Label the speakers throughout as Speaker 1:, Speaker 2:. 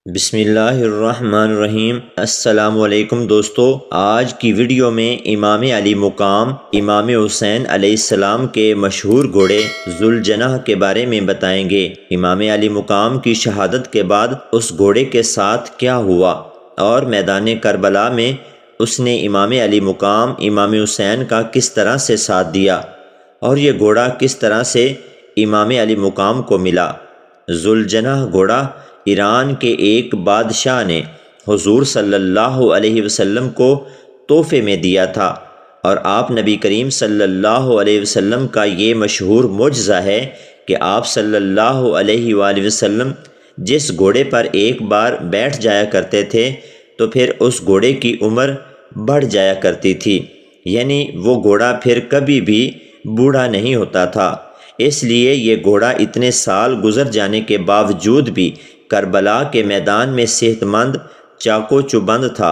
Speaker 1: بسم اللہ الرحمن الرحیم۔ السلام علیکم دوستو، آج کی ویڈیو میں امام علی مقام امام حسین علیہ السلام کے مشہور گھوڑے ذوالجناح کے بارے میں بتائیں گے۔ امام علی مقام کی شہادت کے بعد اس گھوڑے کے ساتھ کیا ہوا اور میدان کربلا میں اس نے امام علی مقام امام حسین کا کس طرح سے ساتھ دیا اور یہ گھوڑا کس طرح سے امام علی مقام کو ملا۔ ذوالجناح گھوڑا ایران کے ایک بادشاہ نے حضور صلی اللہ علیہ وسلم کو تحفے میں دیا تھا، اور آپ نبی کریم صلی اللہ علیہ وسلم کا یہ مشہور معجزہ ہے کہ آپ صلی اللہ علیہ وآلہ وسلم جس گھوڑے پر ایک بار بیٹھ جایا کرتے تھے تو پھر اس گھوڑے کی عمر بڑھ جایا کرتی تھی، یعنی وہ گھوڑا پھر کبھی بھی بوڑھا نہیں ہوتا تھا۔ اس لیے یہ گھوڑا اتنے سال گزر جانے کے باوجود بھی کربلا کے میدان میں صحت مند چاق و چوبند تھا۔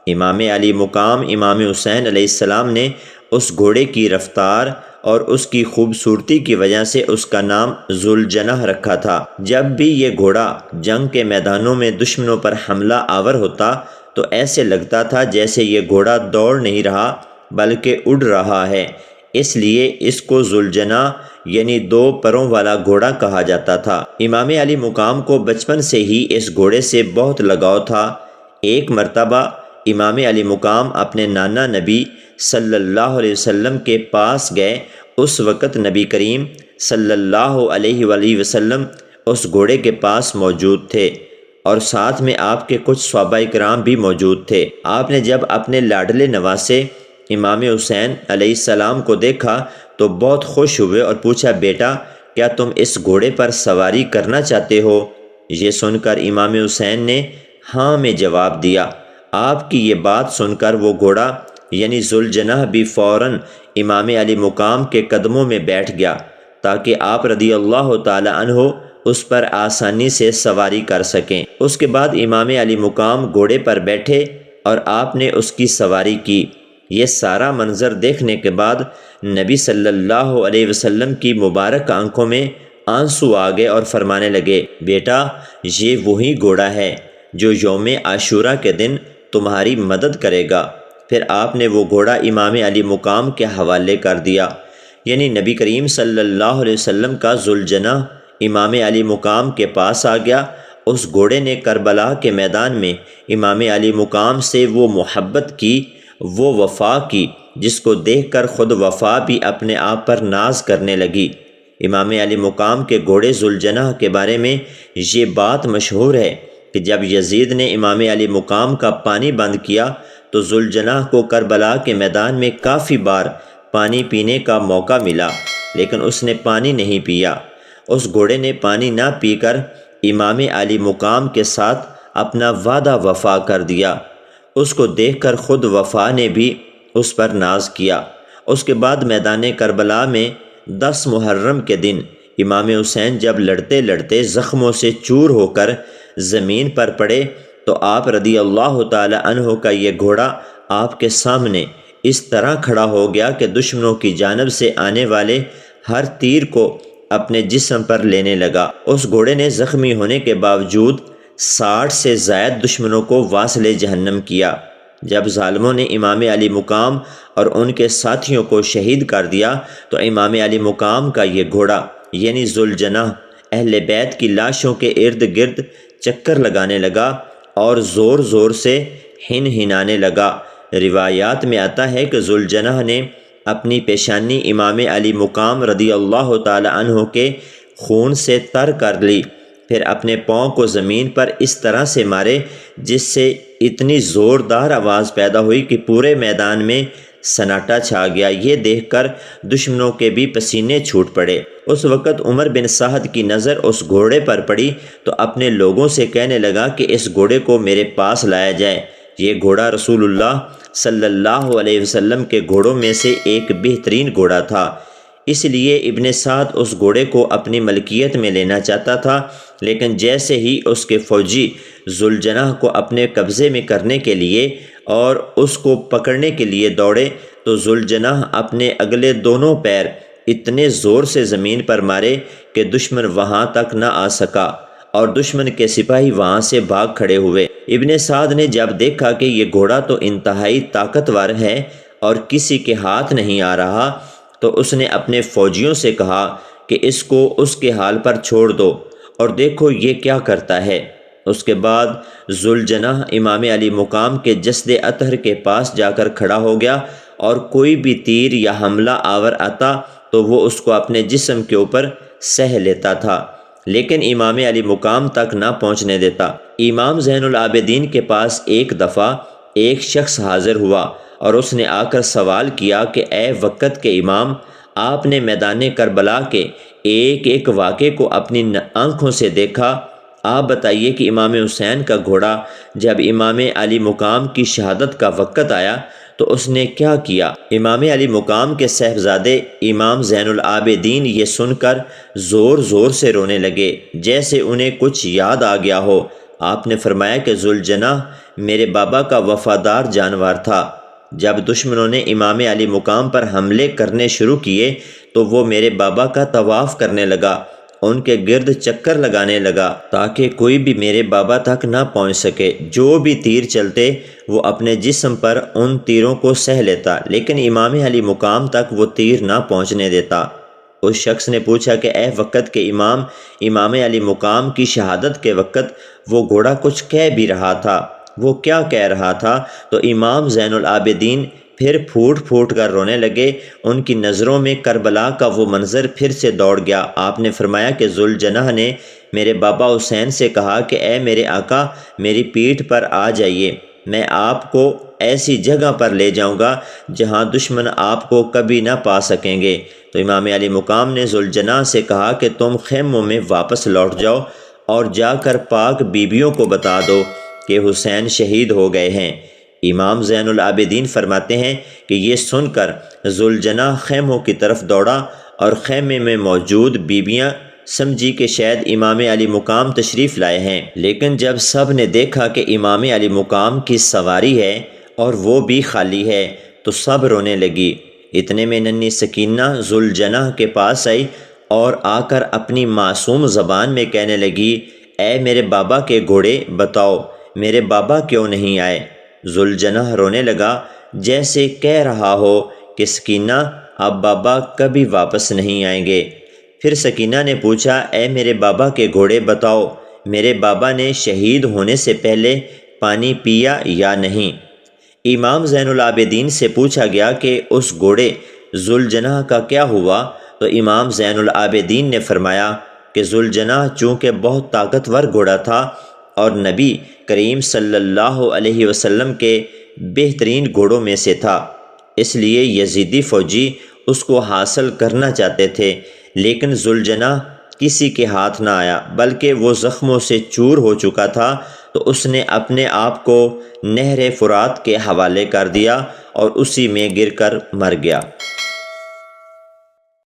Speaker 1: امام علی مقام امام حسین علیہ السلام نے اس گھوڑے کی رفتار اور اس کی خوبصورتی کی وجہ سے اس کا نام ذوالجناح رکھا تھا۔ جب بھی یہ گھوڑا جنگ کے میدانوں میں دشمنوں پر حملہ آور ہوتا تو ایسے لگتا تھا جیسے یہ گھوڑا دوڑ نہیں رہا بلکہ اڑ رہا ہے، اس لیے اس کو ذوالجناح یعنی دو پروں والا گھوڑا کہا جاتا تھا۔ امام علی مقام کو بچپن سے ہی اس گھوڑے سے بہت لگاؤ تھا۔ ایک مرتبہ امام علی مقام اپنے نانا نبی صلی اللہ علیہ وسلم کے پاس گئے۔ اس وقت نبی کریم صلی اللہ علیہ وآلہ وسلم اس گھوڑے کے پاس موجود تھے اور ساتھ میں آپ کے کچھ صحابہ کرام بھی موجود تھے۔ آپ نے جب اپنے لاڈلے نواسے امام حسین علیہ السلام کو دیکھا تو بہت خوش ہوئے اور پوچھا، بیٹا کیا تم اس گھوڑے پر سواری کرنا چاہتے ہو؟ یہ سن کر امام حسین نے ہاں میں جواب دیا۔ آپ کی یہ بات سن کر وہ گھوڑا یعنی ذوالجناح بھی فوراً امام علی مقام کے قدموں میں بیٹھ گیا تاکہ آپ رضی اللہ تعالی عنہ اس پر آسانی سے سواری کر سکیں۔ اس کے بعد امام علی مقام گھوڑے پر بیٹھے اور آپ نے اس کی سواری کی۔ یہ سارا منظر دیکھنے کے بعد نبی صلی اللہ علیہ وسلم کی مبارک آنکھوں میں آنسو آ گئے اور فرمانے لگے، بیٹا یہ وہی گھوڑا ہے جو یوم عاشورہ کے دن تمہاری مدد کرے گا۔ پھر آپ نے وہ گھوڑا امام علی مقام کے حوالے کر دیا، یعنی نبی کریم صلی اللہ علیہ وسلم کا ذوالجناح امام علی مقام کے پاس آ گیا۔ اس گھوڑے نے کربلا کے میدان میں امام علی مقام سے وہ محبت کی، وہ وفا کی جس کو دیکھ کر خود وفا بھی اپنے آپ پر ناز کرنے لگی۔ امام علی مقام کے گھوڑے ذوالجناح کے بارے میں یہ بات مشہور ہے کہ جب یزید نے امام علی مقام کا پانی بند کیا تو ذوالجناح کو کربلا کے میدان میں کافی بار پانی پینے کا موقع ملا، لیکن اس نے پانی نہیں پیا۔ اس گھوڑے نے پانی نہ پی کر امام علی مقام کے ساتھ اپنا وعدہ وفا کر دیا۔ اس کو دیکھ کر خود وفا نے بھی اس پر ناز کیا۔ اس کے بعد میدان کربلا میں 10 محرم کے دن امام حسین جب لڑتے لڑتے زخموں سے چور ہو کر زمین پر پڑے تو آپ رضی اللہ تعالی عنہ کا یہ گھوڑا آپ کے سامنے اس طرح کھڑا ہو گیا کہ دشمنوں کی جانب سے آنے والے ہر تیر کو اپنے جسم پر لینے لگا۔ اس گھوڑے نے زخمی ہونے کے باوجود 60 سے زائد دشمنوں کو واصل جہنم کیا۔ جب ظالموں نے امام علی مقام اور ان کے ساتھیوں کو شہید کر دیا تو امام علی مقام کا یہ گھوڑا یعنی ذوالجناح اہل بیت کی لاشوں کے ارد گرد چکر لگانے لگا اور زور زور سے ہنہنانے لگا۔ روایات میں آتا ہے کہ ذوالجناح نے اپنی پیشانی امام علی مقام رضی اللہ تعالی عنہ کے خون سے تر کر لی، پھر اپنے پاؤں کو زمین پر اس طرح سے مارے جس سے اتنی زوردار آواز پیدا ہوئی کہ پورے میدان میں سناٹا چھا گیا۔ یہ دیکھ کر دشمنوں کے بھی پسینے چھوٹ پڑے۔ اس وقت عمر بن سعد کی نظر اس گھوڑے پر پڑی تو اپنے لوگوں سے کہنے لگا کہ اس گھوڑے کو میرے پاس لایا جائے۔ یہ گھوڑا رسول اللہ صلی اللہ علیہ وسلم کے گھوڑوں میں سے ایک بہترین گھوڑا تھا، اس لیے ابن سعد اس گھوڑے کو اپنی ملکیت میں لینا چاہتا تھا، لیکن جیسے ہی اس کے فوجی ذوالجناح کو اپنے قبضے میں کرنے کے لیے اور اس کو پکڑنے کے لیے دوڑے تو ذوالجناح اپنے اگلے دونوں پیر اتنے زور سے زمین پر مارے کہ دشمن وہاں تک نہ آ سکا اور دشمن کے سپاہی وہاں سے بھاگ کھڑے ہوئے۔ ابن سعد نے جب دیکھا کہ یہ گھوڑا تو انتہائی طاقتور ہے اور کسی کے ہاتھ نہیں آ رہا، تو اس نے اپنے فوجیوں سے کہا کہ اس کو اس کے حال پر چھوڑ دو اور دیکھو یہ کیا کرتا ہے۔ اس کے بعد ذوالجناح امام علی مقام کے جسد اطہر کے پاس جا کر کھڑا ہو گیا، اور کوئی بھی تیر یا حملہ آور آتا تو وہ اس کو اپنے جسم کے اوپر سہ لیتا تھا، لیکن امام علی مقام تک نہ پہنچنے دیتا۔ امام زین العابدین کے پاس ایک دفعہ ایک شخص حاضر ہوا اور اس نے آ کر سوال کیا کہ اے وقت کے امام، آپ نے میدان کربلا کے ایک ایک واقعے کو اپنی آنکھوں سے دیکھا، آپ بتائیے کہ امام حسین کا گھوڑا جب امام علی مقام کی شہادت کا وقت آیا تو اس نے کیا کیا؟ امام علی مقام کے صاحبزادے امام زین العابدین یہ سن کر زور زور سے رونے لگے، جیسے انہیں کچھ یاد آ گیا ہو۔ آپ نے فرمایا کہ ذوالجناح میرے بابا کا وفادار جانور تھا۔ جب دشمنوں نے امام علی مقام پر حملے کرنے شروع کیے تو وہ میرے بابا کا طواف کرنے لگا، ان کے گرد چکر لگانے لگا تاکہ کوئی بھی میرے بابا تک نہ پہنچ سکے۔ جو بھی تیر چلتے وہ اپنے جسم پر ان تیروں کو سہ لیتا، لیکن امام علی مقام تک وہ تیر نہ پہنچنے دیتا۔ اس شخص نے پوچھا کہ اے وقت کے امام، امام علی مقام کی شہادت کے وقت وہ گھوڑا کچھ کہہ بھی رہا تھا، وہ کیا کہہ رہا تھا؟ تو امام زین العابدین پھر پھوٹ پھوٹ کر رونے لگے۔ ان کی نظروں میں کربلا کا وہ منظر پھر سے دوڑ گیا۔ آپ نے فرمایا کہ ذوالجناح نے میرے بابا حسین سے کہا کہ اے میرے آقا، میری پیٹھ پر آ جائیے، میں آپ کو ایسی جگہ پر لے جاؤں گا جہاں دشمن آپ کو کبھی نہ پا سکیں گے۔ تو امام علی مقام نے ذوالجناح سے کہا کہ تم خیموں میں واپس لوٹ جاؤ اور جا کر پاک بیبیوں کو بتا دو کہ حسین شہید ہو گئے ہیں۔ امام زین العابدین فرماتے ہیں کہ یہ سن کر ذوالجناح خیموں کی طرف دوڑا اور خیمے میں موجود بیبیاں سمجھی کہ شاید امام علی مقام تشریف لائے ہیں، لیکن جب سب نے دیکھا کہ امام علی مقام کی سواری ہے اور وہ بھی خالی ہے تو سب رونے لگی۔ اتنے میں ننھی سکینہ ذوالجناح کے پاس آئی اور آ کر اپنی معصوم زبان میں کہنے لگی، اے میرے بابا کے گھوڑے، بتاؤ میرے بابا کیوں نہیں آئے؟ ذوالجناح رونے لگا جیسے کہہ رہا ہو کہ سکینہ، اب بابا کبھی واپس نہیں آئیں گے۔ پھر سکینہ نے پوچھا، اے میرے بابا کے گھوڑے، بتاؤ میرے بابا نے شہید ہونے سے پہلے پانی پیا یا نہیں؟ امام زین العابدین سے پوچھا گیا کہ اس گھوڑے ذوالجناح کا کیا ہوا؟ تو امام زین العابدین نے فرمایا کہ ذوالجناح چونکہ بہت طاقتور گھوڑا تھا اور نبی کریم صلی اللہ علیہ وسلم کے بہترین گھوڑوں میں سے تھا، اس لیے یزیدی فوجی اس کو حاصل کرنا چاہتے تھے، لیکن ذوالجناح کسی کے ہاتھ نہ آیا، بلکہ وہ زخموں سے چور ہو چکا تھا، تو اس نے اپنے آپ کو نہر فرات کے حوالے کر دیا اور اسی میں گر کر مر گیا۔